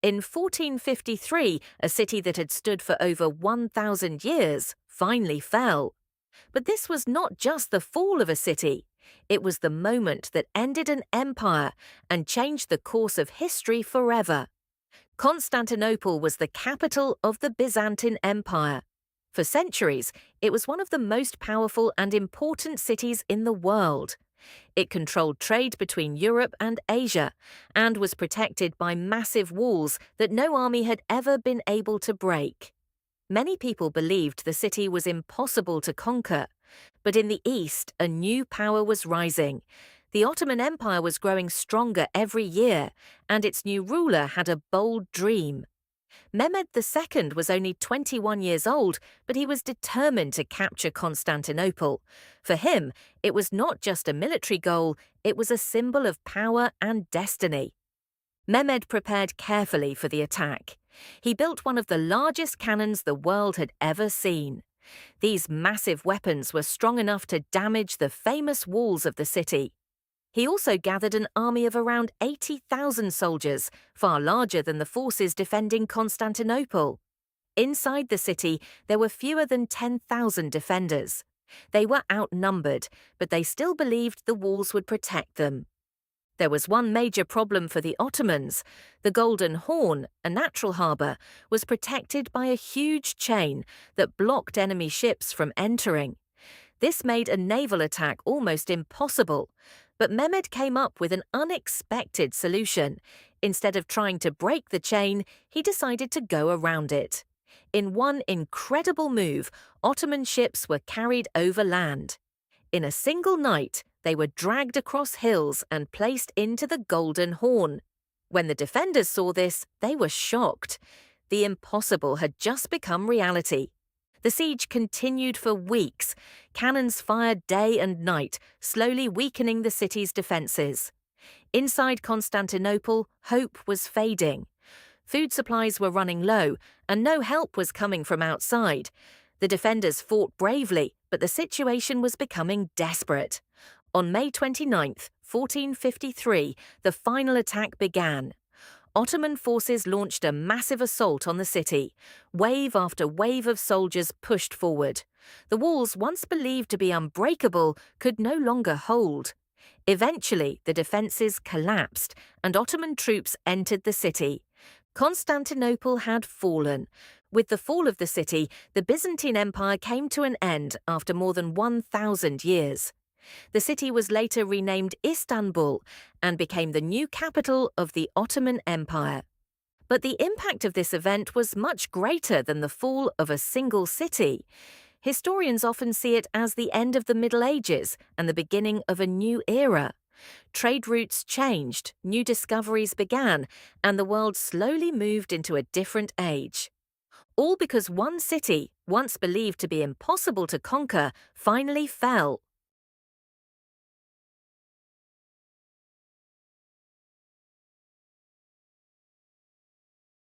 In 1453, a city that had stood for over 1,000 years finally fell. But this was not just the fall of a city. It was the moment that ended an empire and changed the course of history forever. Constantinople was the capital of the Byzantine Empire. For centuries, it was one of the most powerful and important cities in the world. It controlled trade between Europe and Asia and was protected by massive walls that no army had ever been able to break. Many people believed the city was impossible to conquer, but in the east, a new power was rising. The Ottoman Empire was growing stronger every year, and its new ruler had a bold dream. Mehmed II was only 21 years old, but he was determined to capture Constantinople. For him, it was not just a military goal, it was a symbol of power and destiny. Mehmed prepared carefully for the attack. He built one of the largest cannons the world had ever seen. These massive weapons were strong enough to damage the famous walls of the city. He also gathered an army of around 80,000 soldiers, far larger than the forces defending Constantinople. Inside the city, there were fewer than 10,000 defenders. They were outnumbered, but they still believed the walls would protect them. There was one major problem for the Ottomans. The Golden Horn, a natural harbour, was protected by a huge chain that blocked enemy ships from entering. This made a naval attack almost impossible, but Mehmed came up with an unexpected solution. Instead of trying to break the chain, he decided to go around it. In one incredible move, Ottoman ships were carried overland. In a single night, they were dragged across hills and placed into the Golden Horn. When the defenders saw this, they were shocked. The impossible had just become reality. The siege continued for weeks. Cannons fired day and night, slowly weakening the city's defences. Inside Constantinople, hope was fading. Food supplies were running low, and no help was coming from outside. The defenders fought bravely, but the situation was becoming desperate. On May 29, 1453, the final attack began. Ottoman forces launched a massive assault on the city. Wave after wave of soldiers pushed forward. The walls, once believed to be unbreakable, could no longer hold. Eventually, the defences collapsed, and Ottoman troops entered the city. Constantinople had fallen. With the fall of the city, the Byzantine Empire came to an end after more than 1,000 years. The city was later renamed Istanbul and became the new capital of the Ottoman Empire. But the impact of this event was much greater than the fall of a single city. Historians often see it as the end of the Middle Ages and the beginning of a new era. Trade routes changed, new discoveries began, and the world slowly moved into a different age. All because one city, once believed to be impossible to conquer, finally fell.